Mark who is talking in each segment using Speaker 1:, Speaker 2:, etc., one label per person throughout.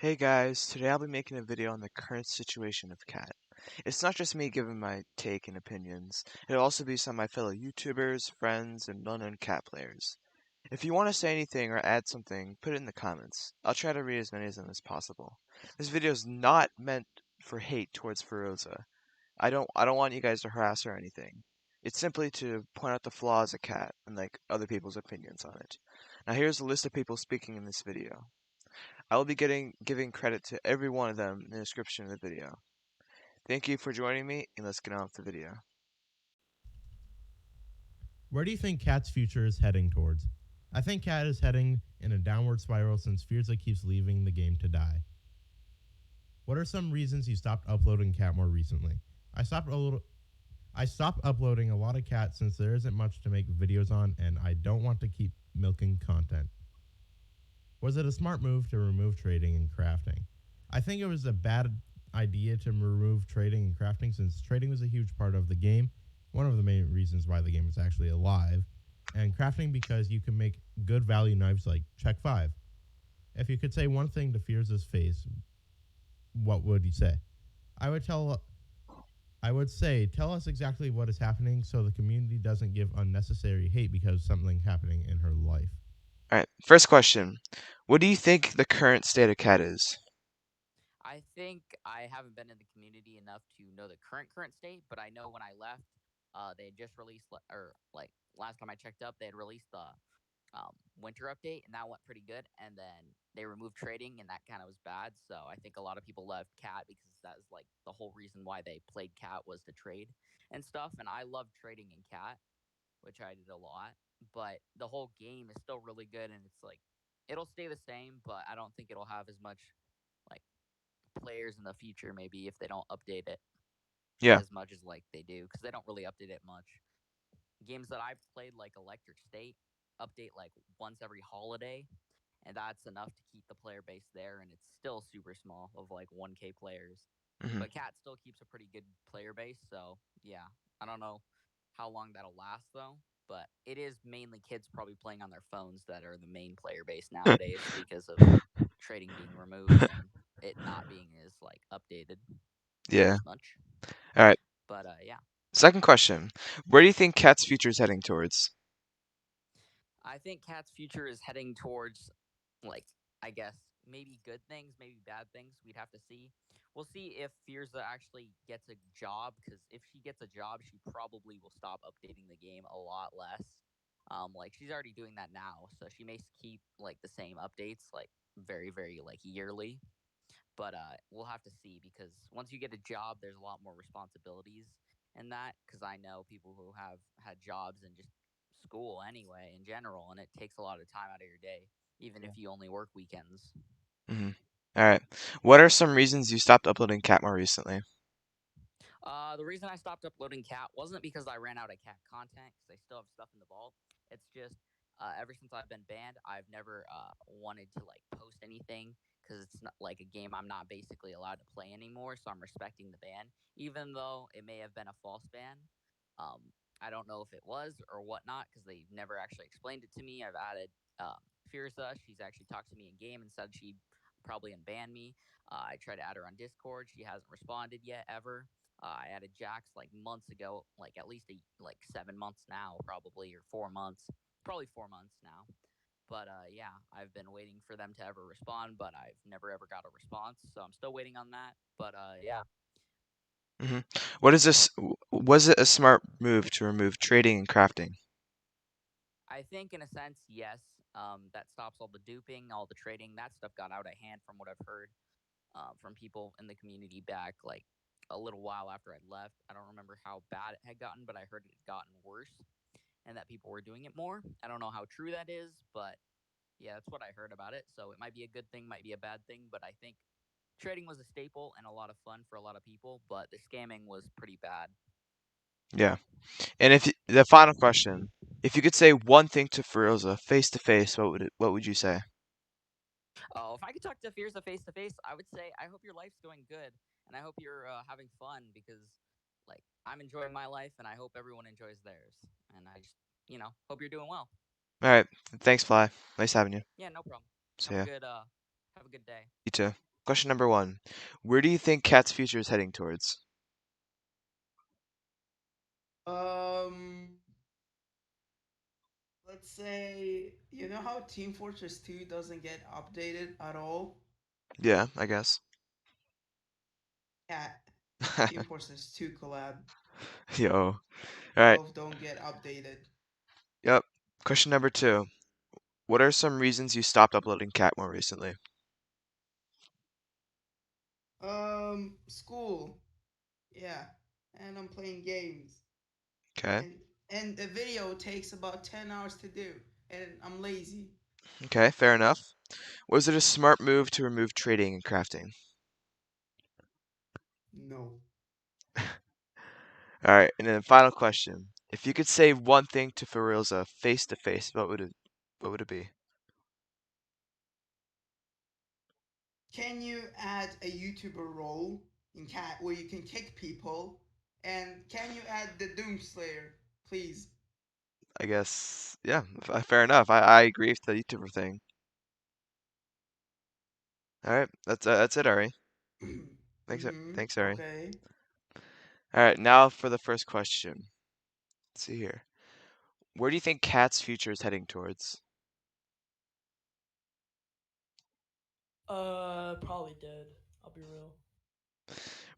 Speaker 1: Hey guys, today I'll be making a video on the current situation of cat. It's not just me giving my take and opinions, it'll also be some of my fellow YouTubers, friends, and well-known cat players. If you want to say anything or add something, put it in the comments. I'll try to read as many of them as possible. This video is not meant for hate towards Feroza. I don't want you guys to harass or anything. It's simply to point out the flaws of cat and like other people's opinions on it. Now here's a list of people speaking in this video. I will be giving credit to every one of them in the description of the video. Thank you for joining me, and let's get on with the video.
Speaker 2: Where do you think Cat's future is heading towards? I think Cat is heading in a downward spiral since Fierza keeps leaving the game to die. What are some reasons you stopped uploading Cat more recently? I stopped uploading a lot of Cat since there isn't much to make videos on and I don't want to keep milking content. Was it a smart move to remove trading and crafting? I think it was a bad idea to remove trading and crafting since trading was a huge part of the game, one of the main reasons why the game is actually alive, and crafting because you can make good value knives like Check 5. If you could say one thing to Fierza's face, what would you say? I would say, tell us exactly what is happening so the community doesn't give unnecessary hate because something happening in her life.
Speaker 1: Alright, first question. What do you think the current state of cat is?
Speaker 3: I think I haven't been in the community enough to know the current state, but I know when I left, they had just released, or like last time I checked up, they had released the winter update, and that went pretty good. And then they removed trading, and that kind of was bad. So I think a lot of people left Cat because that was like the whole reason why they played Cat was to trade and stuff. And I loved trading in Cat, which I did a lot. But the whole game is still really good, and it's like it'll stay the same, but I don't think it'll have as much like players in the future maybe if they don't update it
Speaker 1: Yeah.
Speaker 3: as much as like they do because they don't really update it much. Games that I've played like Electric State update like once every holiday, and that's enough to keep the player base there, and it's still super small of like 1K players.
Speaker 1: hmm
Speaker 3: But Cat still keeps a pretty good player base, so yeah. I don't know how long that'll last though, but it is mainly kids probably playing on their phones that are the main player base nowadays because of trading being removed and it not being as like updated
Speaker 1: Yeah.
Speaker 3: as much.
Speaker 1: Alright,
Speaker 3: But yeah,
Speaker 1: second question. Where do you think cat's future is heading towards?
Speaker 3: I think Cat's future is heading towards like I guess maybe good things, maybe bad things. We'd have to see. We'll see if Fierza actually gets a job because if she gets a job, she probably will stop updating the game a lot less. Like she's already doing that now, so she may keep like the same updates, like very like yearly. But we'll have to see because once you get a job, there's a lot more responsibilities in that. Because I know people who have had jobs and just school anyway in general, and it takes a lot of time out of your day, even if you only work weekends.
Speaker 1: hmm Alright. What are some reasons you stopped uploading cat more recently?
Speaker 3: The reason I stopped uploading cat wasn't because I ran out of cat content, because I still have stuff in the vault. It's just ever since I've been banned, I've never wanted to like post anything because it's not like a game I'm not basically allowed to play anymore. So I'm respecting the ban, even though it may have been a false ban. Um, I don't know if it was or whatnot because they never actually explained it to me. I've added Fierza. She's actually talked to me in game and said she'd probably unban me. I tried to add her on Discord. She hasn't responded yet ever. I added Jax like months ago, like at least like 7 months now, probably or 4 months, probably 4 months now. But yeah, I've been waiting for them to ever respond, but I've never ever got a response, so I'm still waiting on that. But yeah,
Speaker 1: hmm What is this? Was it a smart move to remove trading and crafting?
Speaker 3: I think in a sense, yes. That stops all the duping, all the trading. That stuff got out of hand from what I've heard from people in the community back like a little while after I left. I don't remember how bad it had gotten, but I heard it had gotten worse and that people were doing it more. I don't know how true that is, but yeah, that's what I heard about it. So it might be a good thing, might be a bad thing, but I think trading was a staple and a lot of fun for a lot of people, but the scamming was pretty bad.
Speaker 1: Yeah. And if the final question, if you could say one thing to Feroza face to face, what would you say?
Speaker 3: Oh, if I could talk to Fierza face to face, I would say I hope your life's going good and I hope you're having fun because like I'm enjoying my life and I hope everyone enjoys theirs. And I just, hope you're doing well.
Speaker 1: Alright. Thanks, Fly. Nice having you.
Speaker 3: Yeah, no problem.
Speaker 1: See
Speaker 3: Have a
Speaker 1: ya.
Speaker 3: good uh have a good day.
Speaker 1: You too. Question number 1. Where do you think Cat's future is heading towards?
Speaker 4: Um, let's say, you know how Team Fortress 2 doesn't get updated at all?
Speaker 1: Yeah, I guess.
Speaker 4: Cat Team Fortress 2 collab.
Speaker 1: Yo. Alright.
Speaker 4: Both don't get updated.
Speaker 1: Yep. Question number 2. What are some reasons you stopped uploading Cat more recently?
Speaker 4: School. Yeah. And I'm playing games.
Speaker 1: Okay.
Speaker 4: And the video takes about 10 hours to do. And I'm lazy.
Speaker 1: Okay, fair enough. Was it a smart move to remove trading and crafting?
Speaker 4: No.
Speaker 1: Alright, and then final question. If you could say one thing to Ferilza face to face, what would it be?
Speaker 4: Can you add a YouTuber role in Cat where you can kick people? And can you add the Doomslayer, please?
Speaker 1: I guess, yeah, fair enough. I agree with the YouTuber thing. Alright, that's it, Ari. Thanks,
Speaker 4: Mm-hmm.
Speaker 1: thanks, Ari.
Speaker 4: Okay.
Speaker 1: Alright, now for the first question. Let's see here. Where do you think Cat's future is heading towards?
Speaker 5: Probably dead. I'll be real.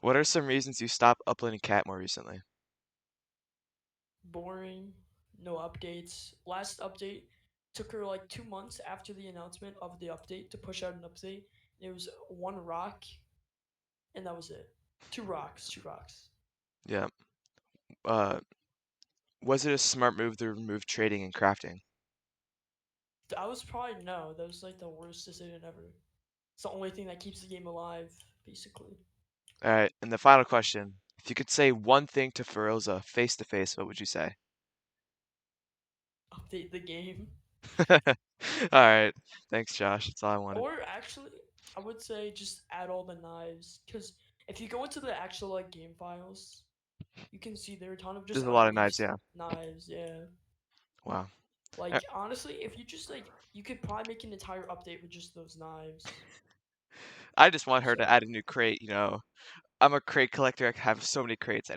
Speaker 1: What are some reasons you stopped uploading Cat more recently?
Speaker 5: Boring. No updates. Last update took her like 2 months after the announcement of the update to push out an update. It was one rock, and that was it. Two rocks. Two rocks.
Speaker 1: Yeah. Uh, was it a smart move to remove trading and crafting?
Speaker 5: I was probably no. That was like the worst decision ever. It's the only thing that keeps the game alive, basically.
Speaker 1: Alright, and the final question. If you could say one thing to Ferilza face to face, what would you say?
Speaker 5: Update the game.
Speaker 1: Alright, thanks, Josh. That's all I wanted.
Speaker 5: Or actually, I would say just add all the knives. Because if you go into the actual like game files, you can see there are a ton of just
Speaker 1: There's a lot of knives,
Speaker 5: unused
Speaker 1: yeah.
Speaker 5: knives. Yeah.
Speaker 1: Wow.
Speaker 5: Like honestly, if you just like, you could probably make an entire update with just those knives.
Speaker 1: I just want her to
Speaker 5: So
Speaker 1: add a new crate, you know. I'm a crate collector. I have so many crates. I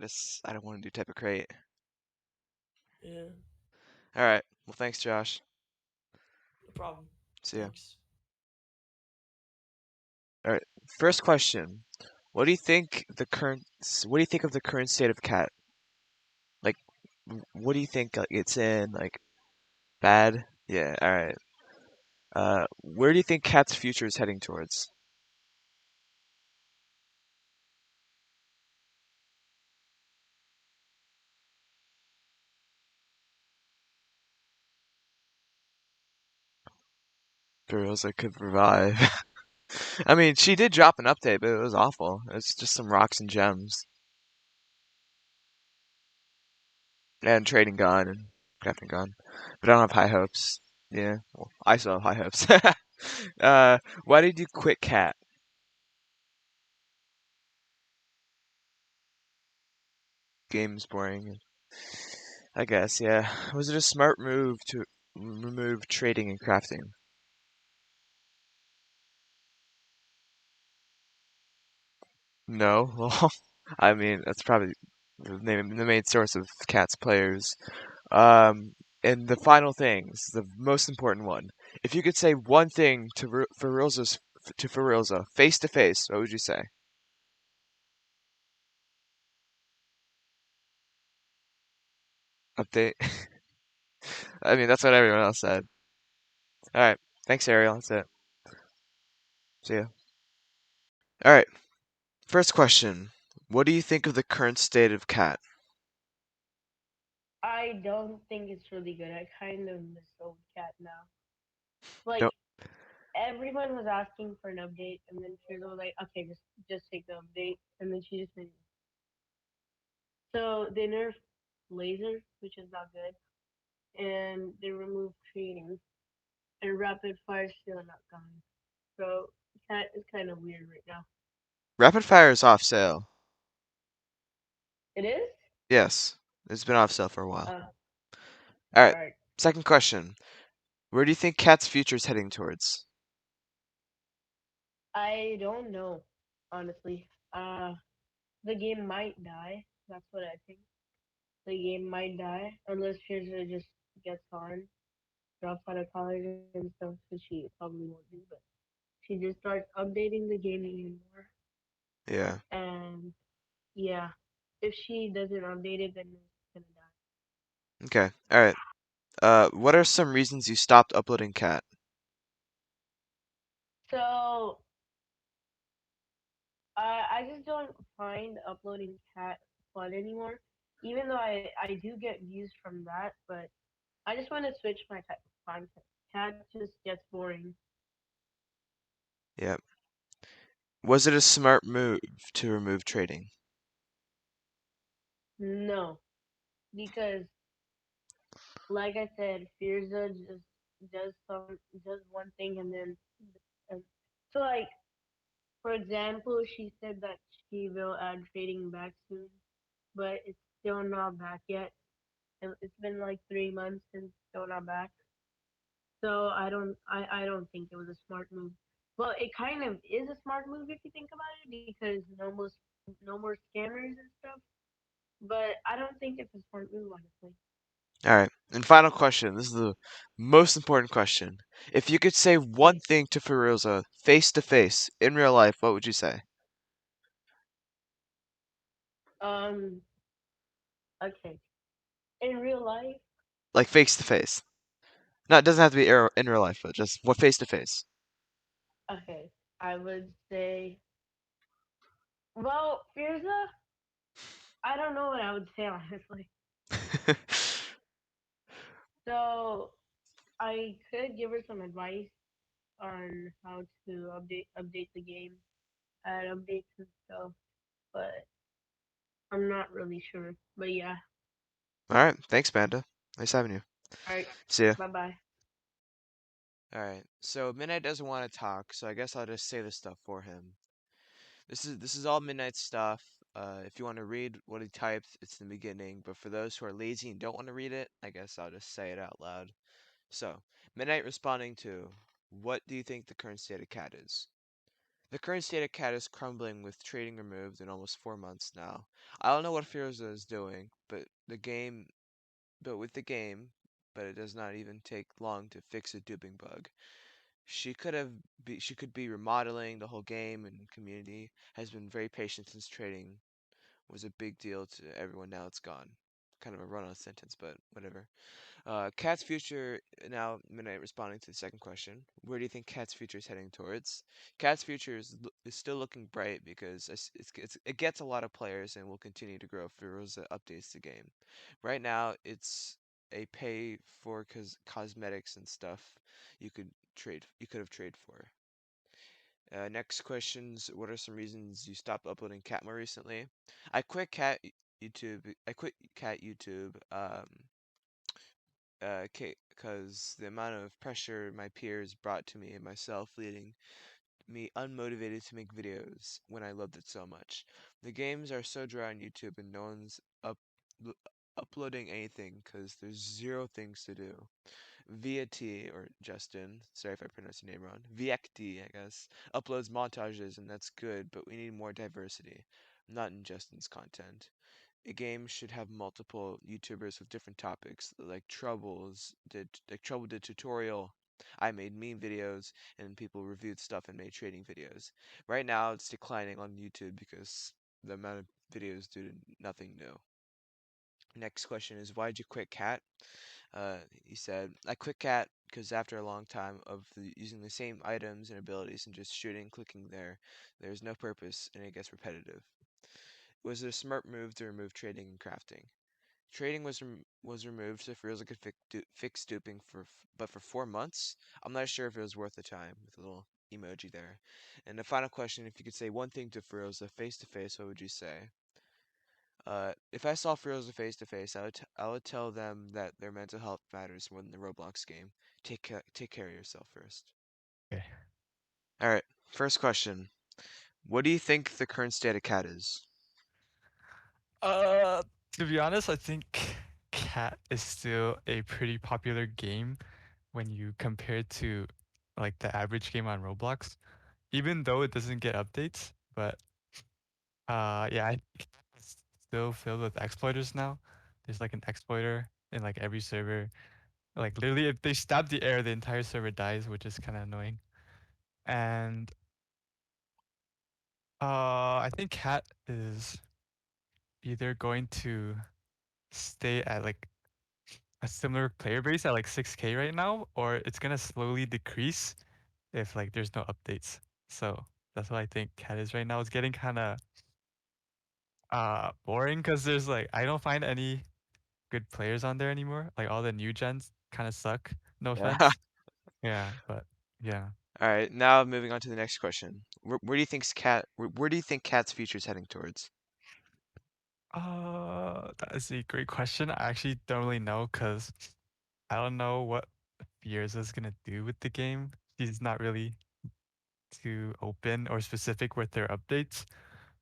Speaker 1: don't want a new type of crate.
Speaker 5: yeah,
Speaker 1: Alright. Well, thanks, Josh.
Speaker 5: no problem.
Speaker 1: See ya.
Speaker 5: Thanks.
Speaker 1: Alright. First question. What do you think of the current state of Cat? Like, what do you think it's in? Like, bad? Yeah, alright. Where do you think Cat's future is heading towards? Girls that could revive. I mean, she did drop an update, but it was awful. It's just some rocks and gems. And trading gun and crafting gun. But I don't have high hopes. Yeah, well, I still have high hopes. Why did you quit Cat? Game's boring. I guess, yeah. Was it a smart move to remove trading and crafting? No. Well, I mean, that's probably the main source of Cat's players. And the final things, the most important one. If you could say one thing to Ferilza face to face, what would you say? Update. I mean, that's what everyone else said. All right. Thanks, Ariel. That's it. See ya. All right. First question. What do you think of the current state of Cat?
Speaker 6: I don't think it's really good. I kind of miss old cat now. Like
Speaker 1: Don't.
Speaker 6: everyone was asking for an update, and then Trigger was like, "Okay, just take the update," and then she just didn't. So they nerfed laser, which is not good, and they removed trading, and rapid fire still not coming. So cat is kind of weird right now.
Speaker 1: Rapid fire is off sale.
Speaker 6: It is.
Speaker 1: Yes. It's been off sale for a while.
Speaker 6: Uh,
Speaker 1: All
Speaker 6: all
Speaker 1: right.
Speaker 6: right.
Speaker 1: Second question. Where do you think Cat's future is heading towards?
Speaker 6: I don't know, honestly. The game might die. That's what I think. The game might die unless Chzrged just gets on, drops out of college and stuff, which she probably won't do. But she just starts updating the game even more.
Speaker 1: Yeah.
Speaker 6: And yeah, if she doesn't update it, then it's gonna die.
Speaker 1: Okay. All right. What are some reasons you stopped uploading cat?
Speaker 6: So I just don't find uploading cat fun anymore. Even though I do get views from that, but I just want to switch my type of content. Cat just gets boring.
Speaker 1: Yeah. Was it a smart move to remove trading?
Speaker 6: No, because like I said, Firza just does one thing and so like for example, she said that she will add trading back soon, but it's still not back yet. It's been like 3 months and still not back. So I don't think it was a smart move. Well, it kind of is a smart move if you think about it because no more scammers and stuff. But I don't think it's a smart move honestly.
Speaker 1: All right. And final question. This is the most important question. If you could say one
Speaker 6: Okay.
Speaker 1: thing to Feruza face to face in real life, what would you say?
Speaker 6: Um. Okay. In real life,
Speaker 1: Like face to face. No, it doesn't have to be in real life, but just what face to face.
Speaker 6: okay, I would say. Well, Firza, I don't know what I would say honestly. So I could give her some advice on how to update the game, add updates and stuff, but I'm not really sure. But yeah,
Speaker 1: All right. Thanks, Panda. Nice having you.
Speaker 6: all right,
Speaker 1: See ya.
Speaker 6: bye bye.
Speaker 1: All right. So Midnight doesn't want to talk, so I guess I'll just say this stuff for him. This is all Midnight stuff. If you want to read what he typed, it's in the beginning. But for those who are lazy and don't want to read it, I guess I'll just say it out loud. So, Midnight responding to, what do you think the current state of cat is? The current state of cat is crumbling with trading removed in almost 4 months now. I don't know what Firoza is doing, but with the game, but it does not even take long to fix a duping bug. She could be remodeling the whole game, and community has been very patient since trading was a big deal to everyone. Now it's gone. Kind of a run-on sentence, but whatever. Cat's future now. Midnight responding to the second question. Where do you think Cat's future is heading towards? Cat's future is still looking bright because it gets a lot of players and will continue to grow if Feroza updates the game. Right now, it's a pay for cosmetics and stuff you could have traded for. Next questions. What are some reasons you stopped uploading cat more recently? I quit cat YouTube. Because the amount of pressure my peers brought to me and myself, leading me unmotivated to make videos when I loved it so much. The games are so dry on YouTube and no one's l- uploading anything because there's zero things to do. Viecti, or Justin, sorry if I pronounced your name wrong, Viecti, I guess, uploads montages and that's good, but we need more diversity, not in Justin's content. A game should have multiple YouTubers with different topics, like Trouble did tutorial. I made meme videos, and people reviewed stuff and made trading videos. Right now, it's declining on YouTube because the amount of videos due to nothing new. Next question is, why'd you quit Cat? He said, I quit Cat because after a long time of using the same items and abilities and just shooting, clicking there's no purpose and it gets repetitive. Was it a smart move to remove trading and crafting? Trading was removed so Fearless could fix duping but for 4 months, I'm not sure if it was worth the time. With a little emoji there. And the final question: if you could say one thing to Feroza face to face, what would you say? If I saw Feroza face to face, I would tell them that their mental health matters more than the Roblox game. Take care of yourself first.
Speaker 7: Okay.
Speaker 1: All right. First question: what do you think the current state of cat is?
Speaker 7: Uh, to be honest, I think Cat is still a pretty popular game when you compare it to like the average game on Roblox. even though it doesn't get updates, but yeah, I think it's still filled with exploiters now. There's like an exploiter in like every server. Like literally, if they stab the air, the entire server dies, which is kind of annoying. And I think Cat is either going to stay at like a similar player base at like 6K right now, or it's gonna slowly decrease if like there's no updates. So that's what I think Cat is right now. It's getting kind of boring because there's like I don't find any good players on there anymore. Like all the new gens kind of suck. No
Speaker 1: Yeah.
Speaker 7: offense. Yeah, but yeah.
Speaker 1: All right, now moving on to the next question. Where do you think's Cat? Where do you think Cat's future is heading towards?
Speaker 7: That is a great question. I actually don't really know because I don't know what Fierce is gonna do with the game. She's not really too open or specific with their updates.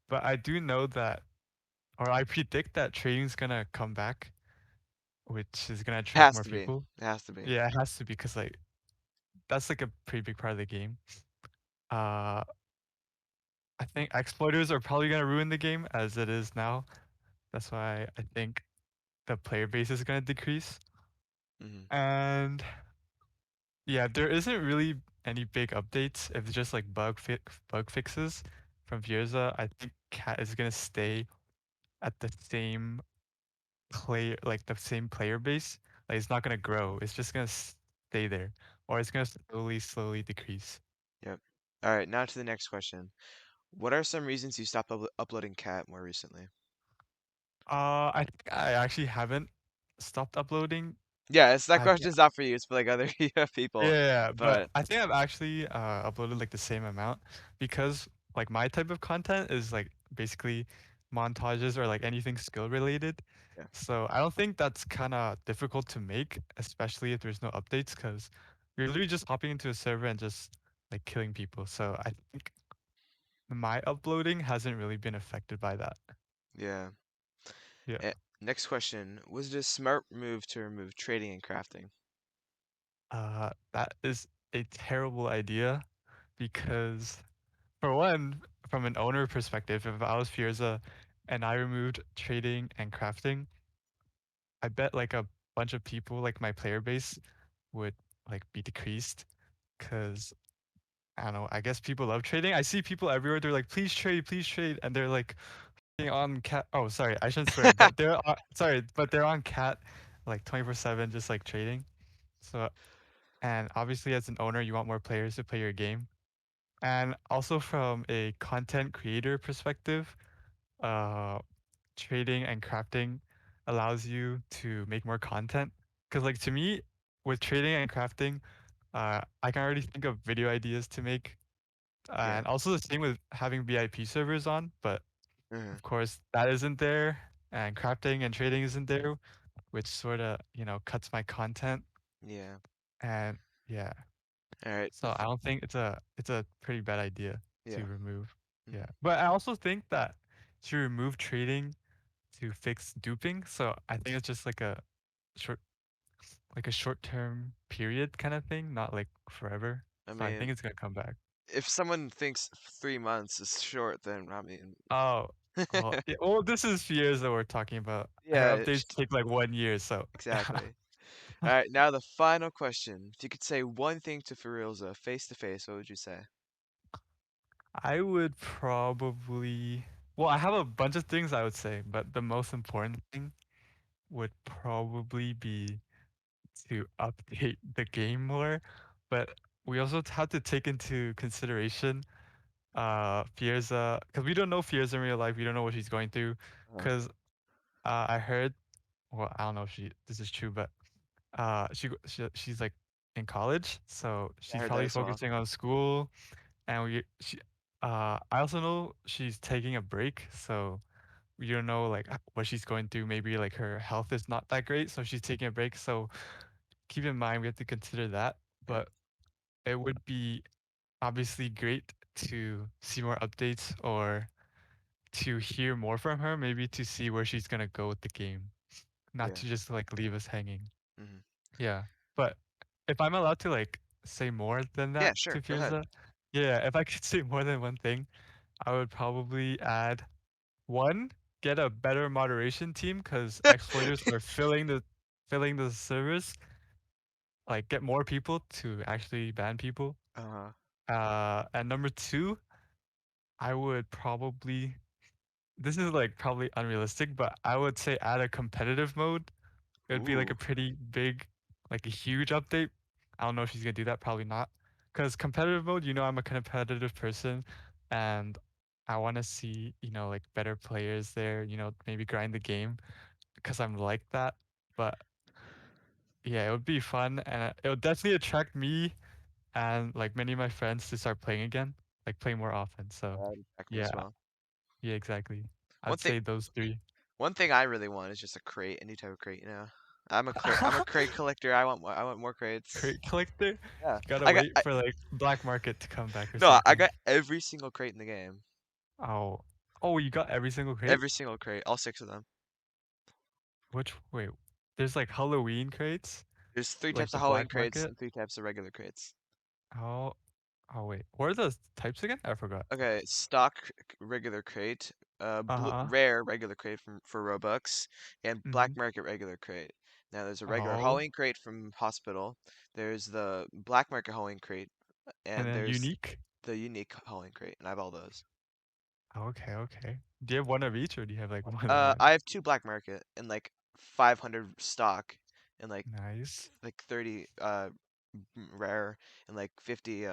Speaker 7: But I do know that, or I predict that trading's gonna come back, which is gonna
Speaker 1: It
Speaker 7: attract
Speaker 1: has
Speaker 7: more
Speaker 1: to be.
Speaker 7: people.
Speaker 1: It has to be.
Speaker 7: Yeah, it has to because like that's like a pretty big part of the game. Uh, I think exploiters are probably gonna ruin the game as it is now. That's why I think the player base is gonna decrease.
Speaker 1: Hmm.
Speaker 7: And yeah, there isn't really any big updates. If it's just like bug fixes from Fierza, I think Cat is gonna stay at the same the same player base. Like it's not gonna grow. It's just gonna stay there, or it's gonna slowly decrease.
Speaker 1: Yep. All right, now to the next question. What are some reasons you stopped uploading Cat more recently?
Speaker 7: I think I actually haven't stopped uploading.
Speaker 1: Yeah, it's that
Speaker 7: I think
Speaker 1: question's not for you. It's for like other people.
Speaker 7: yeah, but
Speaker 1: But
Speaker 7: I think I've actually uploaded like the same amount because like my type of content is like basically montages or like anything skill related.
Speaker 1: yeah,
Speaker 7: So I don't think that's kind of difficult to make, especially if there's no updates, because you're literally just hopping into a server and just like killing people. So I think my uploading hasn't really been affected by that.
Speaker 1: yeah.
Speaker 7: Yeah.
Speaker 1: Next question. Was it a smart move to remove trading and crafting?
Speaker 7: That is a terrible idea because for one, from an owner perspective, if I was Fierza and I removed trading and crafting, I bet like a bunch of people, like my player base, would like be decreased. Cause I don't know, I guess people love trading. I see people everywhere, they're like, please trade, and they're like on cat. Oh, sorry, I shouldn't swear, but sorry, but they're on cat like 24/7, just like trading. So, and obviously as an owner, you want more players to play your game. And also from a content creator perspective, uh, trading and crafting allows you to make more content. Because like to me, with trading and crafting, I can already think of video ideas to make.
Speaker 1: Yeah.
Speaker 7: And also the same with having VIP servers on, but
Speaker 1: Hmm.
Speaker 7: of course that isn't there, and crafting and trading isn't there, which sort of cuts my content.
Speaker 1: Yeah.
Speaker 7: And yeah,
Speaker 1: All right.
Speaker 7: so I don't think it's a pretty bad idea to
Speaker 1: Yeah.
Speaker 7: remove. Yeah,
Speaker 1: Hmm.
Speaker 7: but I also think that to remove trading to fix duping. So I think it's just short, like a short-term period kind of thing, not like forever.
Speaker 1: I
Speaker 7: So I think
Speaker 1: mean,
Speaker 7: it's gonna come back.
Speaker 1: if someone thinks 3 months is short, then I mean,
Speaker 7: Oh, oh, yeah, well, this is years that we're talking about. Her
Speaker 1: yeah,
Speaker 7: updates take like 1 year, so
Speaker 1: exactly. All right, now the final question. If you could say one thing to Ferilza face to face, what would you say?
Speaker 7: I would probably. Well, I have a bunch of things I would say, but the most important thing would probably be to update the game more. But we also have to take into consideration Fierza, because we don't know Fierza in real life. We don't know what she's going through.
Speaker 1: Uh,
Speaker 7: Because I heard, well, I don't know if this is true, but she's like in college, so
Speaker 1: I
Speaker 7: she's
Speaker 1: heard that
Speaker 7: probably
Speaker 1: as well.
Speaker 7: focusing on school. And I also know she's taking a break, so we don't know like what she's going through. Maybe like her health is not that great, so she's taking a break. So keep in mind we have to consider that.
Speaker 1: Yep.
Speaker 7: But it would be obviously great to see more updates or to hear more from her, maybe to see where she's gonna go with the game, not
Speaker 1: Yeah.
Speaker 7: to just like leave us hanging.
Speaker 1: Hmm.
Speaker 7: Yeah, but if I'm allowed to like say more than
Speaker 1: Yeah,
Speaker 7: that to
Speaker 1: sure. Go ahead.
Speaker 7: Firza, Yeah, if I could say more than one thing, I would probably add one, get a better moderation team because exploiters are filling the servers. Like get more people to actually ban people.
Speaker 1: Uh-huh.
Speaker 7: And number two, I would probably this is like probably unrealistic, but I would say add a competitive mode. It would be like a
Speaker 1: Ooh.
Speaker 7: pretty big, like a huge update. I don't know if she's gonna do that, probably not. Because competitive mode, I'm a competitive person, and I want to see, like better players there. Maybe grind the game because I'm like that. But yeah, it would be fun, and it would definitely attract me and like many of my friends to start playing again, like play more often. So
Speaker 1: That would affect me
Speaker 7: yeah,
Speaker 1: as well.
Speaker 7: yeah, exactly.
Speaker 1: One
Speaker 7: I'd
Speaker 1: thing
Speaker 7: say those three.
Speaker 1: one thing I really want is just a crate, any type of crate. I'm a crate collector. I want more crates.
Speaker 7: Crate collector? You
Speaker 1: Yeah.
Speaker 7: gotta
Speaker 1: I got
Speaker 7: wait
Speaker 1: I,
Speaker 7: for like black market to come back or
Speaker 1: no, I
Speaker 7: something.
Speaker 1: got every single crate in the game.
Speaker 7: Oh, oh, you got every single crate?
Speaker 1: Every single crate, all 6 of them.
Speaker 7: Which wait, there's like Halloween crates,
Speaker 1: There's 3
Speaker 7: like
Speaker 1: types
Speaker 7: the
Speaker 1: of Halloween
Speaker 7: black
Speaker 1: crates
Speaker 7: market.
Speaker 1: and 3 types of regular crates.
Speaker 7: Oh, oh wait, what are those types again? I forgot.
Speaker 1: Okay, stock regular crate,
Speaker 7: Uh huh.
Speaker 1: rare regular crate for Robux, and
Speaker 7: Mm-hmm.
Speaker 1: black market regular crate. Now there's a regular
Speaker 7: Oh,
Speaker 1: Halloween crate from Hospital. There's the black market Halloween crate,
Speaker 7: and
Speaker 1: and
Speaker 7: then
Speaker 1: there's
Speaker 7: unique.
Speaker 1: the unique Halloween crate, and I have all those.
Speaker 7: Okay, okay. Do you have one of each, or do you have like more than one?
Speaker 1: I have 2 black market and like 500 stock, and
Speaker 7: Nice.
Speaker 1: like 30 rare, and like 50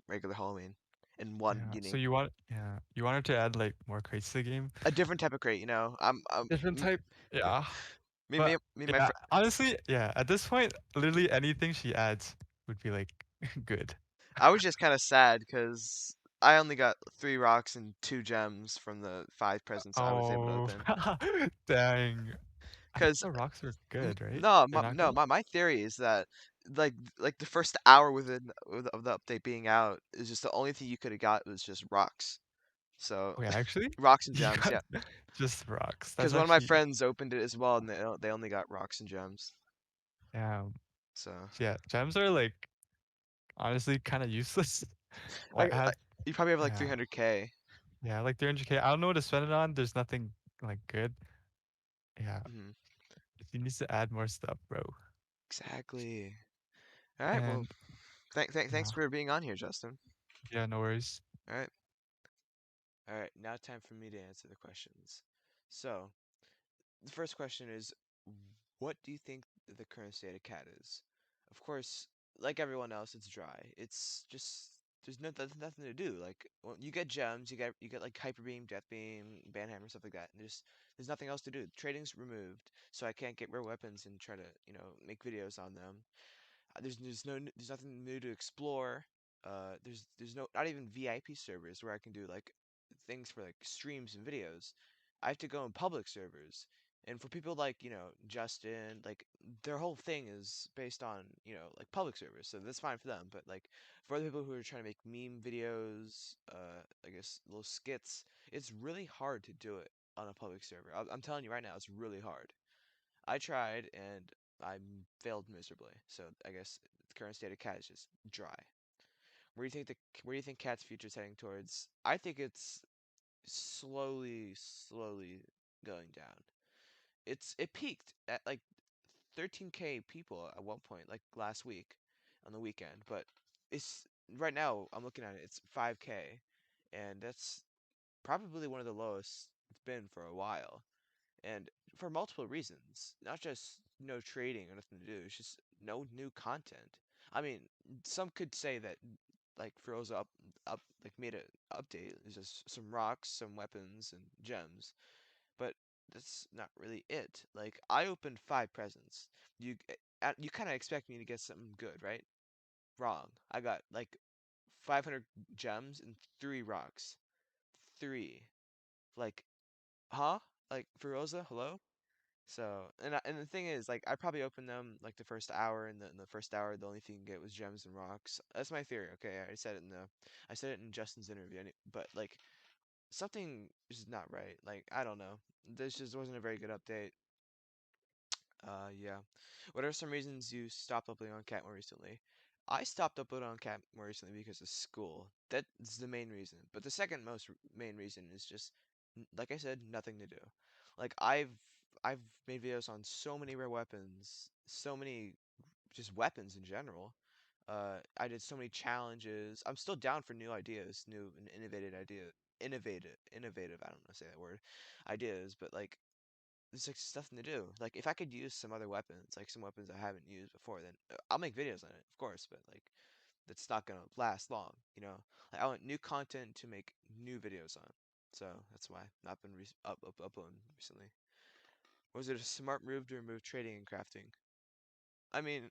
Speaker 1: regular Halloween, and one
Speaker 7: Yeah. So
Speaker 1: unique.
Speaker 7: you wanted to add like more crates to the game.
Speaker 1: A different type of crate.
Speaker 7: Different type.
Speaker 1: Me,
Speaker 7: Yeah.
Speaker 1: me,
Speaker 7: But
Speaker 1: me, me and my
Speaker 7: yeah,
Speaker 1: friend.
Speaker 7: honestly, yeah, at this point, literally anything she adds would be like good.
Speaker 1: I was just kind of sad because I only got 3 rocks and 2 gems from the 5 presents I was able to
Speaker 7: Oh,
Speaker 1: open.
Speaker 7: dang. I thought
Speaker 1: Because
Speaker 7: the rocks are good, right?
Speaker 1: no,
Speaker 7: They're not
Speaker 1: no,
Speaker 7: good?
Speaker 1: my theory is that like the first hour of the update being out is just the only thing you could have got was just rocks. So
Speaker 7: Wait, actually,
Speaker 1: rocks and
Speaker 7: you
Speaker 1: gems,
Speaker 7: got
Speaker 1: yeah.
Speaker 7: just rocks. That's
Speaker 1: Because one of my
Speaker 7: actually,
Speaker 1: friends opened it as well, and they only got rocks and gems.
Speaker 7: yeah.
Speaker 1: So
Speaker 7: Yeah, gems are like honestly kind of useless.
Speaker 1: I,
Speaker 7: Like I
Speaker 1: I
Speaker 7: have,
Speaker 1: you probably have like
Speaker 7: yeah,
Speaker 1: 300K.
Speaker 7: yeah, like 300K. I don't know what to spend it on. There's nothing like good. Yeah,
Speaker 1: Hmm.
Speaker 7: he needs to add more stuff, bro.
Speaker 1: Exactly. All right. Well,
Speaker 7: And
Speaker 1: thanks
Speaker 7: yeah,
Speaker 1: for being on here, Justin.
Speaker 7: yeah, no worries.
Speaker 1: All right. All right. Now time for me to answer the questions. So the first question is, what do you think the current state of cat is? Of course, like everyone else, it's dry. It's just there's nothing to do. Like, well, you get gems, you get like hyper beam, death beam, banhammer, stuff like that. And there's nothing else to do. Trading's removed, so I can't get rare weapons and try to make videos on them. There's nothing new to explore. There's no not even VIP servers where I can do like things for like streams and videos. I have to go in public servers. And for people like, Justin, like their whole thing is based on, like public servers. So that's fine for them. But like for other people who are trying to make meme videos, I guess little skits, it's really hard to do it on a public server. I'm telling you right now, it's really hard. I tried and I failed miserably. So I guess the current state of cat is just dry. Where do you think cat's future is heading towards? I think it's slowly going down. It peaked at like 13K people at one point, like last week on the weekend, but it's right now I'm looking at it, it's 5K, and that's probably one of the lowest it's been for a while. And for multiple reasons, not just no trading or nothing to do. It's just no new content. I mean, some could say that like Froze up like made an update. There's just some rocks, some weapons, and gems, but that's not really it. Like I opened 5 presents. You kind of expect me to get something good, right? Wrong. I got like 500 gems and 3 rocks. Three. Like, huh? Like Feroza, hello? So, and the thing is, like, I probably opened them like the first hour, and in the first hour, the only thing you get was gems and rocks. That's my theory. Okay, I said it in Justin's interview. But like, something is not right. Like, I don't know. This just wasn't a very good update. Yeah. What are some reasons you stopped uploading on Cat more recently? I stopped uploading on Cat more recently because of school. That's the main reason. But the second most main reason is just, like I said, nothing to do. Like I've made videos on so many rare weapons, so many just weapons in general. I did so many challenges. I'm still down for new ideas, new and innovative. I don't know how to say that word, ideas. But like, there's like stuff to do. Like, if I could use some other weapons, like some weapons I haven't used before, then I'll make videos on it, of course. But like, that's not gonna last long, you know. Like, I want new content to make new videos on. So that's why I've not been uploading recently. Was it a smart move to remove trading and crafting? I mean,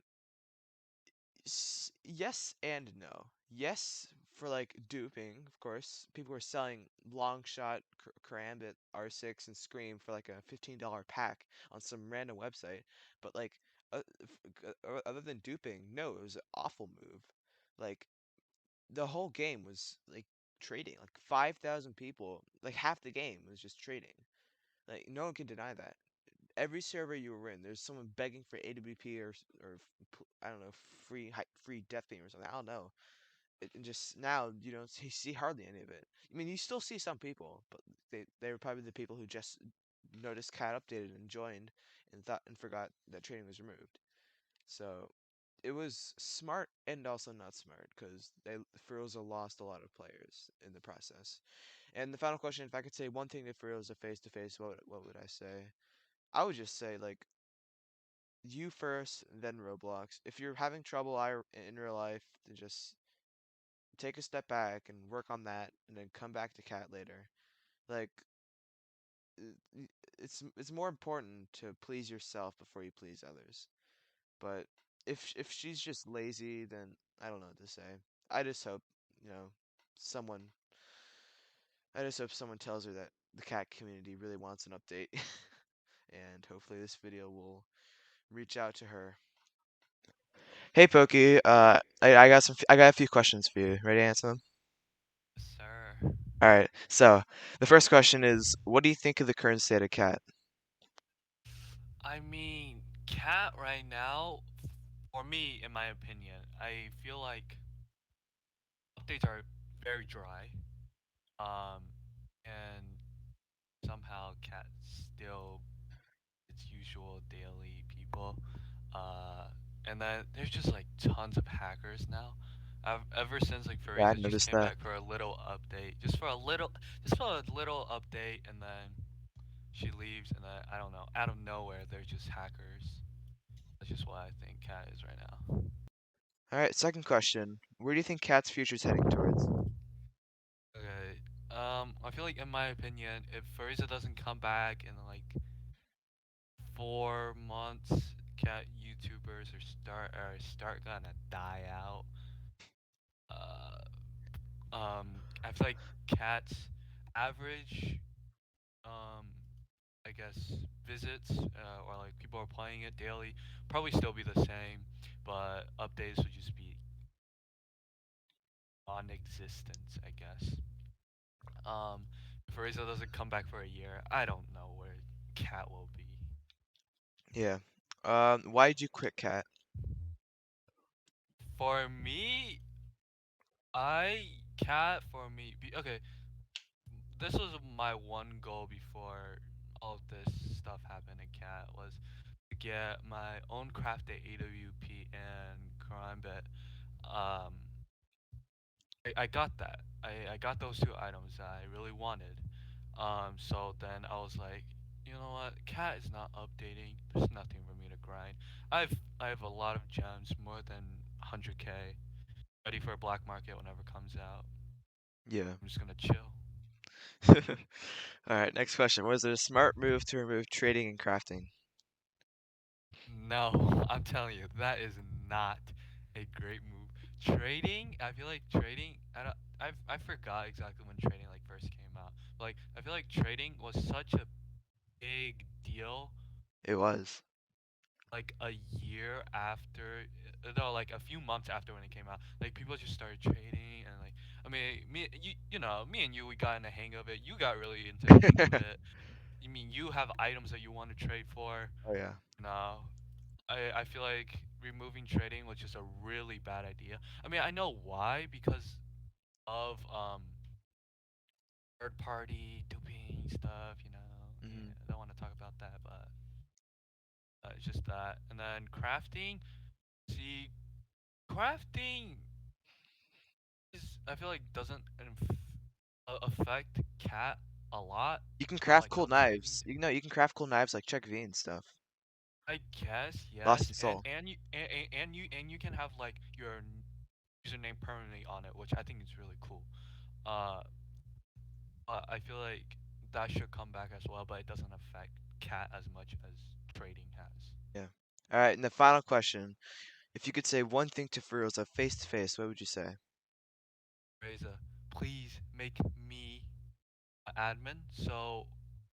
Speaker 1: yes and no. Yes, for like duping, of course. People were selling long shot Karambit R6 and Scream for like a $15 pack on some random website. But like, other than duping, no, it was an awful move. Like, the whole game was like trading. Like 5,000 people, like half the game was just trading. Like, no one can deny that. Every server you were in, there's someone begging for AWP or I don't know, free death beam or something. I don't know. And just now you don't see hardly any of it. I mean, you still see some people, but they were probably the people who just noticed Cat updated and joined and thought and forgot that trading was removed. So it was smart and also not smart because they Feroza lost a lot of players in the process. And the final question: if I could say one thing to Feroza face to face, what would I say? I would just say like you first, then Roblox. If you're having trouble in real life, then just take a step back and work on that, and then come back to Cat later. Like it's more important to please yourself before you please others. But if she's just lazy, then I don't know what to say. I just hope you know someone. I just hope someone tells her that the cat community really wants an update, and hopefully this video will reach out to her. Hey Pokey, I got a few questions for you. Ready to answer them?
Speaker 7: Yes, sir.
Speaker 1: All right. So the first question is, what do you think of the current state of Cat?
Speaker 7: I mean, cat right now, for me, in my opinion, I feel like updates are very dry. Um, and somehow cat still its usual daily people. Uh, and then there's just like tons of hackers now. Ever since like
Speaker 1: Yeah, I
Speaker 7: Fariza just
Speaker 1: noticed
Speaker 7: came
Speaker 1: that.
Speaker 7: back for a little update, just for a little update, and then she leaves, and then I don't know, out of nowhere, they're just hackers. That's just what I think Cat is right now.
Speaker 1: All right. Second question: where do you think Cat's future is heading towards?
Speaker 7: Okay. I feel like in my opinion, if Fariza doesn't come back in like 4 months, cat YouTubers start gonna die out. I feel like cats average um I guess visits or like people are playing it daily probably still be the same, but updates would just be non-existent, I guess. If Ariza doesn't come back for a year, I don't know where cat will be.
Speaker 1: Yeah. Why did you quit Cat?
Speaker 7: For me, I cat for me. Okay, this was my one goal before all of this stuff happened in cat was to get my own crafted AWP and Karambit. Um, I got that. I got those two items that I really wanted. So then I was like, you know what? Cat is not updating. There's nothing for me to grind. I have a lot of gems, more than 100k, ready for a black market whenever it comes out.
Speaker 1: Yeah.
Speaker 7: I'm just gonna chill.
Speaker 1: All right. Next question: was it a smart move to remove trading and crafting?
Speaker 7: No, I'm telling you, that is not a great move. Trading, I feel like trading. I forgot exactly when trading like first came out. Like I feel like trading was such a big deal.
Speaker 1: It was.
Speaker 7: Like a year after, no, like a few months after when it came out, like people just started trading and like I mean, you know, me and you, we got in the hang of it. You got really into the hang of it. You mean you have items that you want to trade for?
Speaker 1: Oh yeah.
Speaker 7: No. I feel like removing trading was just a really bad idea. I mean, I know why, because of third party duping stuff, you know. Yeah,
Speaker 1: Hmm.
Speaker 7: I don't want to talk about that, but it's just that. And then crafting, see, crafting is, I feel like, doesn't affect cat a lot
Speaker 1: You can
Speaker 7: on
Speaker 1: craft
Speaker 7: like
Speaker 1: cool
Speaker 7: how trading.
Speaker 1: knives. You can craft cool knives like Chuck V and stuff.
Speaker 7: I guess
Speaker 1: Lost
Speaker 7: yes,
Speaker 1: in Soul.
Speaker 7: and you can have like your username permanently on it, which I think is really cool. Uh, I feel like that should come back as well, but it doesn't affect cat as much as trading has.
Speaker 1: Yeah. All right, and the final question. If you could say one thing to Feroza face to face, what would you say?
Speaker 7: Reza, please make me an admin so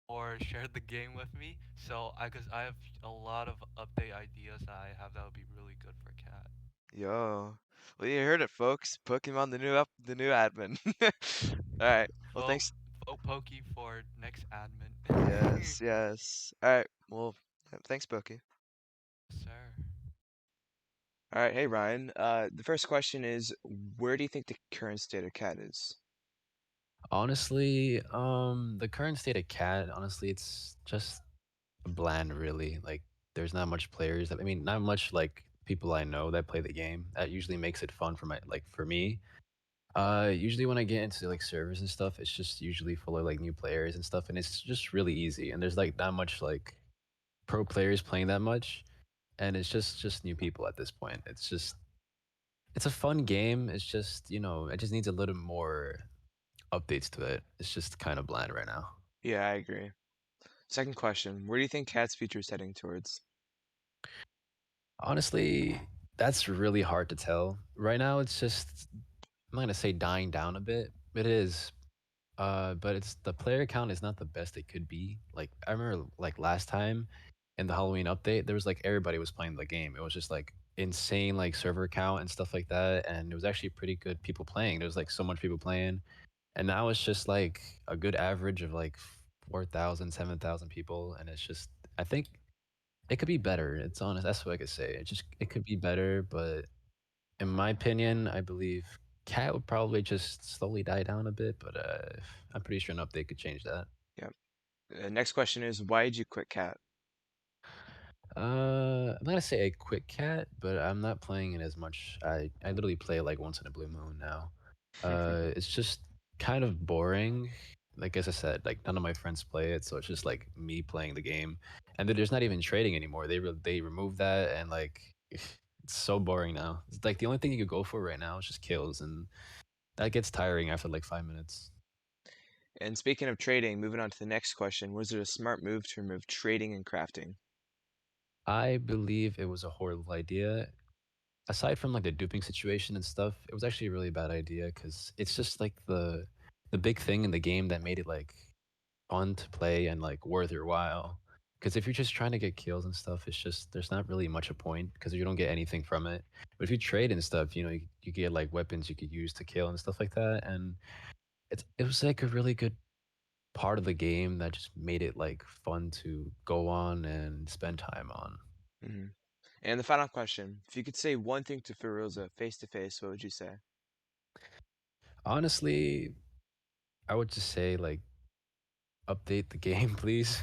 Speaker 7: or share the game with me so I because I have a lot of update ideas that I have that would be really good for cat.
Speaker 1: Yo. Well, you heard it, folks. Pokemon, the new admin. All right. Well,
Speaker 7: Vote
Speaker 1: thanks.
Speaker 7: vote Pokey for next admin.
Speaker 1: Yes, yes. All right. Well, thanks, Pokey.
Speaker 7: Sir.
Speaker 1: All right. Hey, Ryan. The first question is, where do you think the current state of cat is?
Speaker 8: Honestly, the current state of cat, honestly, it's just bland, really. Like, there's not much players. I mean, not much like people I know that play the game. That usually makes it fun for my like for me. Usually when I get into like servers and stuff, it's just usually full of like new players and stuff, and it's just really easy. And there's like not much like pro players playing that much, and it's just new people at this point. It's a fun game. It's just it just needs a little more updates to it. It's just kind of bland right now.
Speaker 1: Yeah, I agree. Second question, where do you think cat's future is heading towards?
Speaker 8: Honestly, that's really hard to tell. Right now, it's just I'm not gonna say dying down a bit. It is, but it's the player count is not the best it could be. Like I remember, like last time in the Halloween update, there was like everybody was playing the game. It was just like insane like server count and stuff like that, and it was actually pretty good people playing. There was like so much people playing, and now it's just like a good average of like 4,000, 7,000 people, and it's just I think it could be better. It's honest. That's what I could say. It could be better, but in my opinion, I believe Cat would probably just slowly die down a bit. But I'm pretty sure an update could change that.
Speaker 1: Yeah. Next question is, why did you quit cat?
Speaker 8: I'm not gonna say I quit Cat, but I'm not playing it as much. I literally play like once in a blue moon now. It's just kind of boring. Like as I said, like none of my friends play it, so it's just like me playing the game, and then there's not even trading anymore. They removed that, and like it's so boring now. It's like the only thing you could go for right now is just kills, and that gets tiring after like 5 minutes.
Speaker 1: And speaking of trading, moving on to the next question, was it a smart move to remove trading and crafting?
Speaker 8: I believe it was a horrible idea. Aside from like the duping situation and stuff, it was actually a really bad idea because it's just like the big thing in the game that made it like fun to play and like worth your while. Because if you're just trying to get kills and stuff, it's just there's not really much a point because you don't get anything from it. But if you trade and stuff, you get like weapons you could use to kill and stuff like that, and it was like a really good part of the game that just made it like fun to go on and spend time on.
Speaker 1: Hmm. And the final question, if you could say one thing to Feroza face to face, what would you say?
Speaker 8: Honestly, I would just say like update the game, please.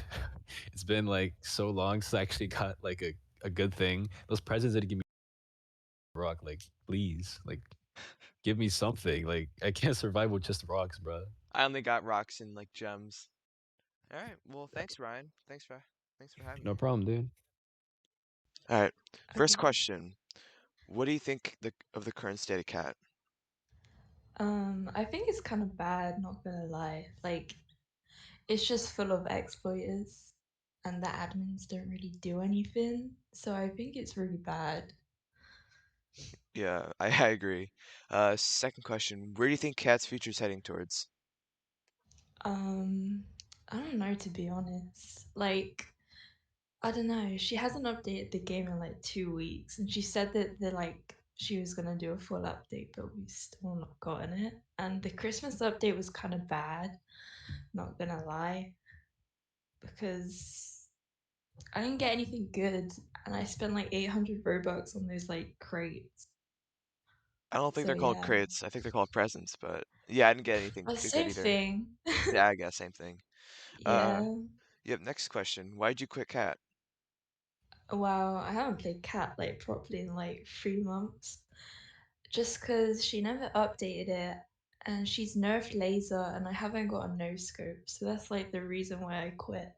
Speaker 8: It's been like so long since I actually got like a good thing. Those presents that give me rock, like please, like give me something. Like I can't survive with just rocks, bro.
Speaker 1: I only got rocks and like gems. All right. Well, thanks, Ryan. Thanks for having
Speaker 8: No
Speaker 1: me.
Speaker 8: problem, dude.
Speaker 1: All right. First
Speaker 5: Okay.
Speaker 1: question. What do you think of the current state of cat?
Speaker 9: I think it's kind of bad, not gonna lie. Like, it's just full of exploiters, and the admins don't really do anything. So I think it's really bad.
Speaker 1: Yeah, I agree. Second question. Where do you think cat's future is heading towards?
Speaker 9: Um, I don't know, to be honest. Like, I don't know. She hasn't updated the game in like 2 weeks, and she said that she was gonna do a full update, but we've still not gotten it. And the Christmas update was kind of bad, not gonna lie, because I didn't get anything good, and I spent like 800 Robux on those like crates.
Speaker 1: I don't think
Speaker 9: So
Speaker 1: they're called
Speaker 9: yeah,
Speaker 1: crates. I think they're called presents, but yeah, I didn't get anything
Speaker 9: oh,
Speaker 1: good
Speaker 9: same
Speaker 1: either.
Speaker 9: thing.
Speaker 1: Yeah, I guess same thing. Uh,
Speaker 9: Yeah.
Speaker 1: yep, next question. Why'd you quit Cat?
Speaker 9: Wow, I haven't played Cat like properly in like 3 months. Just because she never updated it, and she's nerfed laser, and I haven't got a no scope, so that's like the reason why I quit.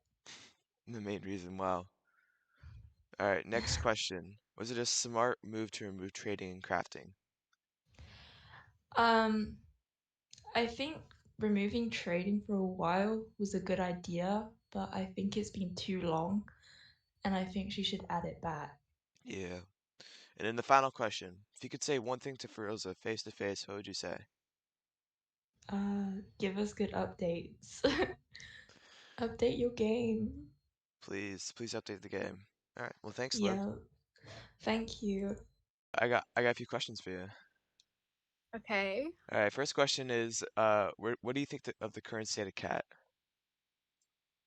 Speaker 1: The main reason, wow. All right, next question. Was it a smart move to remove trading and crafting?
Speaker 9: Um, I think removing trading for a while was a good idea, but I think it's been too long, and I think she should add it back.
Speaker 1: Yeah. And then the final question. If you could say one thing to Feroza face to face, what would you say?
Speaker 9: Give us good updates. Update your game.
Speaker 1: Please, please update the game. All right. Well, thanks, Luke.
Speaker 9: Yeah, thank you.
Speaker 1: I got a few questions for you.
Speaker 10: Okay.
Speaker 1: All right. First question is, what do you think of the current state of Cat?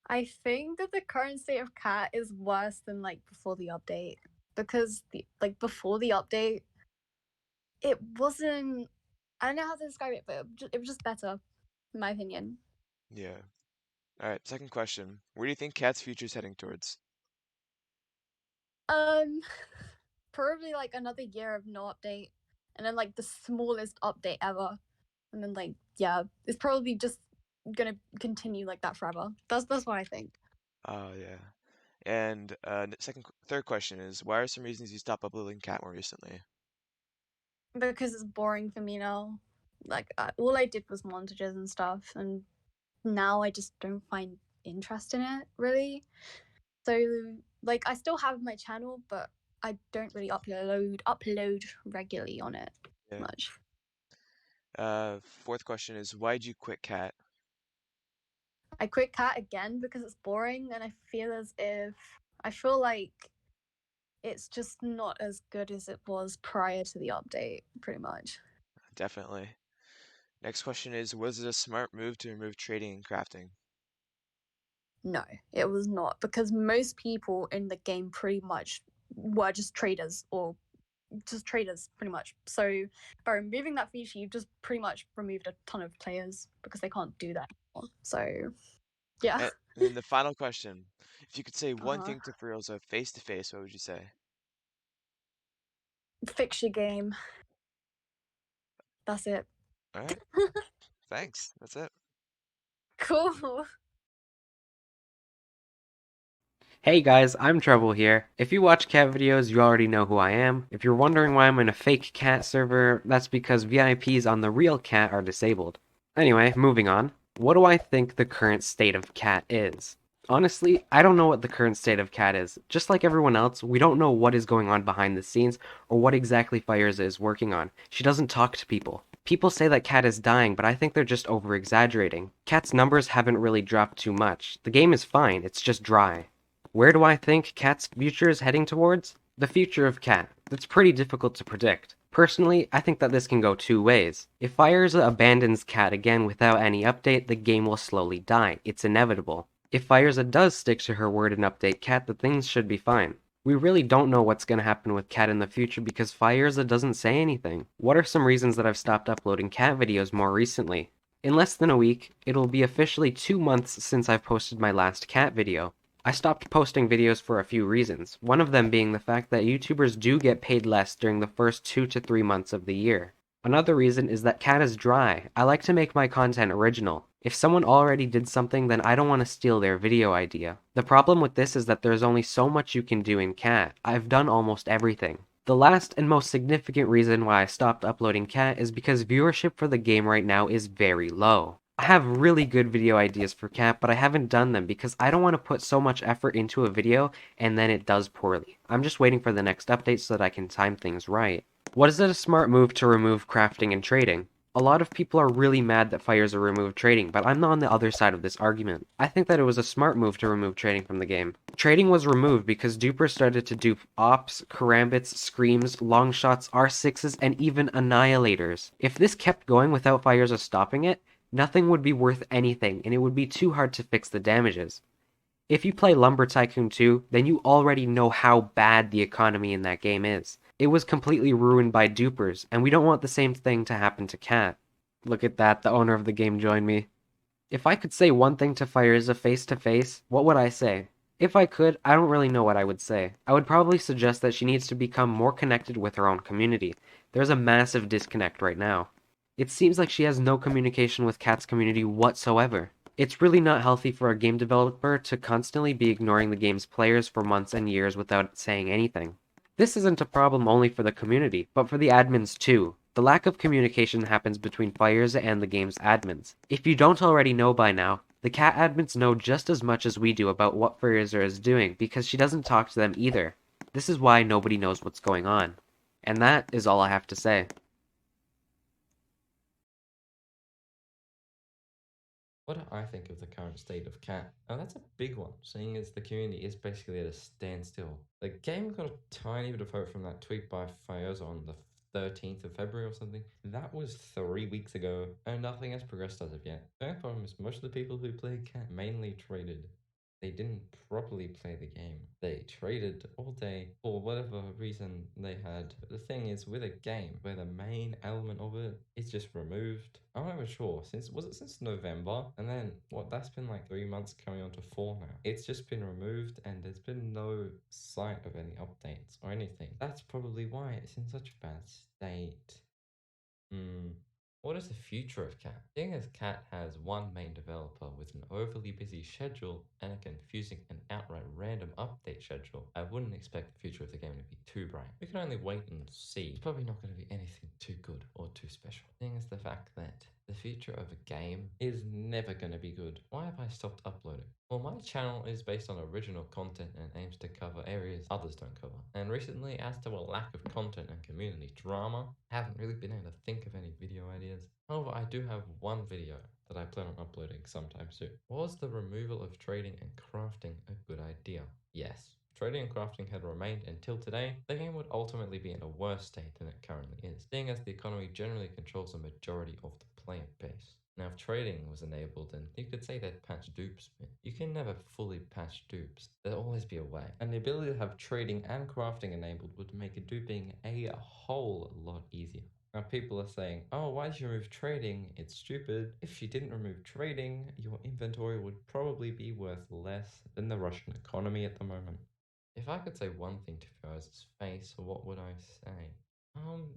Speaker 10: I think that the current state of Cat is worse than like before the update because before the update, it wasn't. I don't know how to describe it, but it was just better, in my opinion.
Speaker 1: Yeah. All right. Second question. Where do you think Cat's future is heading towards?
Speaker 10: Um, probably like another year of no update, and then like the smallest update ever, and then like yeah, it's probably just gonna continue like that forever. That's what I think.
Speaker 1: Oh, yeah. And third question is, why are some reasons you stopped uploading Cat more recently?
Speaker 10: Because it's boring for me now. Like all I did was montages and stuff, and now I just don't find interest in it really. So like I still have my channel, but I don't really upload regularly on it
Speaker 1: Yeah.
Speaker 10: much.
Speaker 1: Fourth question is, why'd you quit Cat?
Speaker 10: I quit Cat again because it's boring, and I feel like it's just not as good as it was prior to the update, pretty much.
Speaker 1: Definitely. Next question is, was it a smart move to remove trading and crafting?
Speaker 10: No, it was not, because most people in the game pretty much were just traders pretty much. So by removing that feature, you've just pretty much removed a ton of players because they can't do that anymore. So yeah.
Speaker 1: And then the final question. If you could say one
Speaker 10: Uh-huh.
Speaker 1: thing to Feroza face to face, what would you say?
Speaker 10: Fix your game. That's it.
Speaker 1: All right. Thanks. That's it.
Speaker 10: Cool.
Speaker 11: Hey guys, ImTrouble here. If you watch cat videos, you already know who I am. If you're wondering why I'm in a fake cat server, that's because VIPs on the real cat are disabled. Anyway, moving on. What do I think the current state of cat is? Honestly, I don't know what the current state of cat is. Just like everyone else, we don't know what is going on behind the scenes or what exactly Fires is working on. She doesn't talk to people. People say that Cat is dying, but I think they're just over-exaggerating. Cat's numbers haven't really dropped too much. The game is fine, it's just dry. Where do I think Cat's future is heading towards? The future of Cat. It's pretty difficult to predict. Personally, I think that this can go two ways. If Fireza abandons Cat again without any update, the game will slowly die. It's inevitable. If Fireza does stick to her word and update Cat, then things should be fine. We really don't know what's going to happen with Cat in the future because Fireza doesn't say anything. What are some reasons that I've stopped uploading Cat videos more recently? In less than a week, it'll be officially 2 months since I've posted my last Cat video. I stopped posting videos for a few reasons, one of them being the fact that YouTubers do get paid less during the first 2 to 3 months of the year. Another reason is that Cat is dry. I like to make my content original. If someone already did something, then I don't want to steal their video idea. The problem with this is that there's only so much you can do in Cat. I've done almost everything. The last and most significant reason why I stopped uploading Cat is because viewership for the game right now is very low. I have really good video ideas for Cat, but I haven't done them because I don't want to put so much effort into a video and then it does poorly. I'm just waiting for the next update so that I can time things right. What is it a smart move to remove crafting and trading? A lot of people are really mad that Fires are removed trading, but I'm not on the other side of this argument. I think that it was a smart move to remove trading from the game. Trading was removed because dupers started to dupe ops, karambits, screams, long shots, R6s, and even annihilators. If this kept going without Fires stopping it, nothing would be worth anything, and it would be too hard to fix the damages. If you play Lumber Tycoon 2, then you already know how bad the economy in that game is. It was completely ruined by dupers, and we don't want the same thing to happen to Cat. Look at that, the owner of the game joined me. If I could say one thing to Firza face to face, what would I say? If I could, I don't really know what I would say. I would probably suggest that she needs to become more connected with her own community. There's a massive disconnect right now. It seems like she has no communication with Cat's community whatsoever. It's really not healthy for a game developer to constantly be ignoring the game's players for months and years without saying anything. This isn't a problem only for the community, but for the admins too. The lack of communication happens between Firza and the game's admins. If you don't already know by now, the Cat admins know just as much as we do about what Firza is doing because she doesn't talk to them either. This is why nobody knows what's going on. And that is all I have to say.
Speaker 12: What do I think of the current state of Cat? Now that's a big one, seeing as the community is basically at a standstill. The game got a tiny bit of hope from that tweet by Firza on the 13th of February or something. That was 3 weeks ago, and nothing has progressed as of yet. The only problem is most of the people who played Cat mainly traded. They didn't properly play the game. They traded all day for whatever reason they had. The thing is, with a game where the main element of it is just removed, I'm not even sure. Was it since November? And then, that's been like 3 months coming on to 4 now. It's just been removed and there's been no sight of any updates or anything. That's probably why it's in such a bad state. What is the future of Cat? Seeing as Cat has one main developer with an overly busy schedule and a confusing and outright random update schedule, I wouldn't expect the future of the game to be too bright. We can only wait and see. It's probably not going to be anything too good or too special. Seeing as the fact that the future of a game is never going to be good. Why have I stopped uploading? Well, my channel is based on original content and aims to cover areas others don't cover. And recently, as to a lack of content and community drama, I haven't really been able to think of any video ideas. However, I do have one video that I plan on uploading sometime soon. Was the removal of trading and crafting a good idea? Yes. If trading and crafting had remained until today, the game would ultimately be in a worse state than it currently is, seeing as the economy generally controls the majority of the player base. Now, if trading was enabled, then you could say they'd patch dupes, but you can never fully patch dupes. There'll always be a way. And the ability to have trading and crafting enabled would make a duping a whole lot easier. Now, people are saying, oh, why did you remove trading? It's stupid. If you didn't remove trading, your inventory would probably be worth less than the Russian economy at the moment. If I could say one thing to Firza's face, what would I say?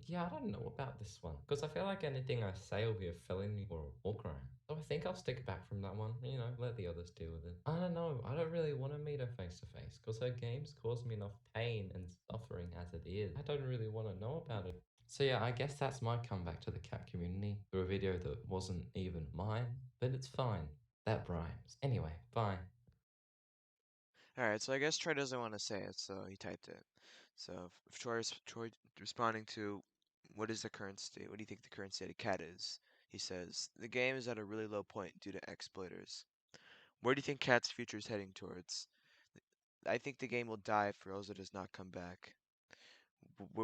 Speaker 12: Yeah, I don't know about this one, because I feel like anything I say will be a felony or a war crime. So I think I'll stick back from that one, let the others deal with it. I don't know, I don't really want to meet her face to face, because her games cause me enough pain and suffering as it is. I don't really want to know about it. So yeah, I guess that's my comeback to the Cat community through a video that wasn't even mine, but it's fine. That rhymes. Anyway, bye.
Speaker 1: Alright, so I guess Troy doesn't want to say it, so he typed it. So if Troy responding to what is the current state, what do you think the current state of Cat is? He says, the game is at a really low point due to exploiters. Where do you think Cat's future is heading towards? I think the game will die if Rosa does not come back.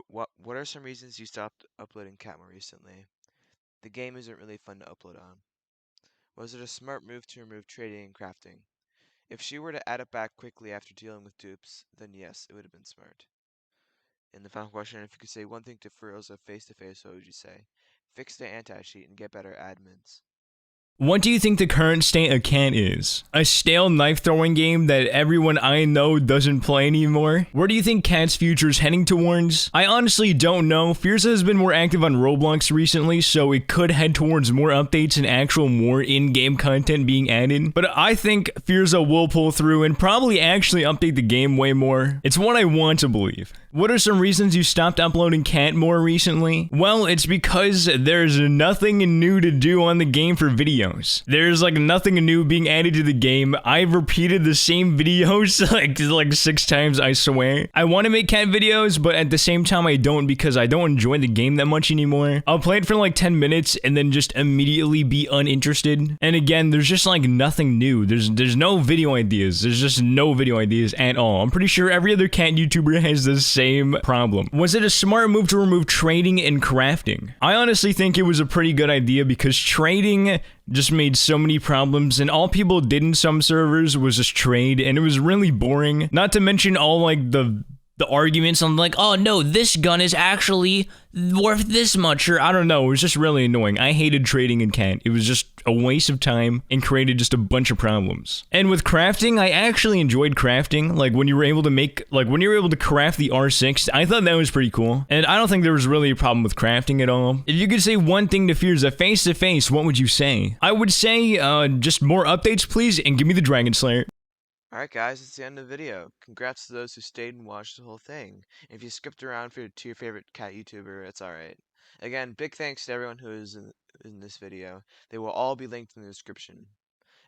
Speaker 1: What are some reasons you stopped uploading Cat more recently? The game isn't really fun to upload on. Was it a smart move to remove trading and crafting? If she were to add it back quickly after dealing with dupes, then yes, it would have been smart. And the final question, if you could say one thing to Firza face to face, what would you say? Fix the anti-cheat and get better admins.
Speaker 13: What do you think the current state of Cat is? A stale knife-throwing game that everyone I know doesn't play anymore? Where do you think Cat's future is heading towards? I honestly don't know. Firza has been more active on Roblox recently, so it could head towards more updates and actual more in-game content being added. But I think Firza will pull through and probably actually update the game way more. It's what I want to believe. What are some reasons you stopped uploading Cat more recently? Well, it's because there's nothing new to do on the game for videos. There's like nothing new being added to the game. I've repeated the same videos like 6 times, I swear. I want to make Cat videos, but at the same time I don't, because I don't enjoy the game that much anymore. I'll play it for like 10 minutes and then just immediately be uninterested. And again, there's just like nothing new. There's no video ideas. There's just no video ideas at all. I'm pretty sure every other Cat YouTuber has the same problem. Was it a smart move to remove trading and crafting? I honestly think it was a pretty good idea, because trading just made so many problems, and all people did in some servers was just trade, and it was really boring. Not to mention all like the arguments on like, oh no, this gun is actually worth this much, or I don't know. It was just really annoying. I hated trading in Cat. It was just a waste of time and created just a bunch of problems. And with crafting, I actually enjoyed crafting. Like when you were able to make, like when you were able to craft the R6, I thought that was pretty cool. And I don't think there was really a problem with crafting at all. If you could say one thing to Fearza face to face, what would you say? I would say, just more updates, please, and give me the Dragon Slayer.
Speaker 1: Alright guys, it's the end of the video. Congrats to those who stayed and watched the whole thing. If you skipped around to your favorite cat YouTuber, it's alright. Again, big thanks to everyone who is in this video. They will all be linked in the description.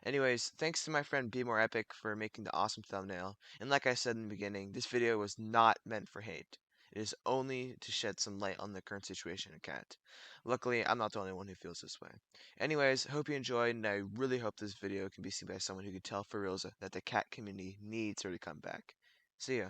Speaker 1: Anyways, thanks to my friend Be More Epic for making the awesome thumbnail. And like I said in the beginning, this video was not meant for hate. It is only to shed some light on the current situation in Cat. Luckily, I'm not the only one who feels this way. Anyways, hope you enjoyed, and I really hope this video can be seen by someone who can tell for real that the cat community needs her to come back. See ya.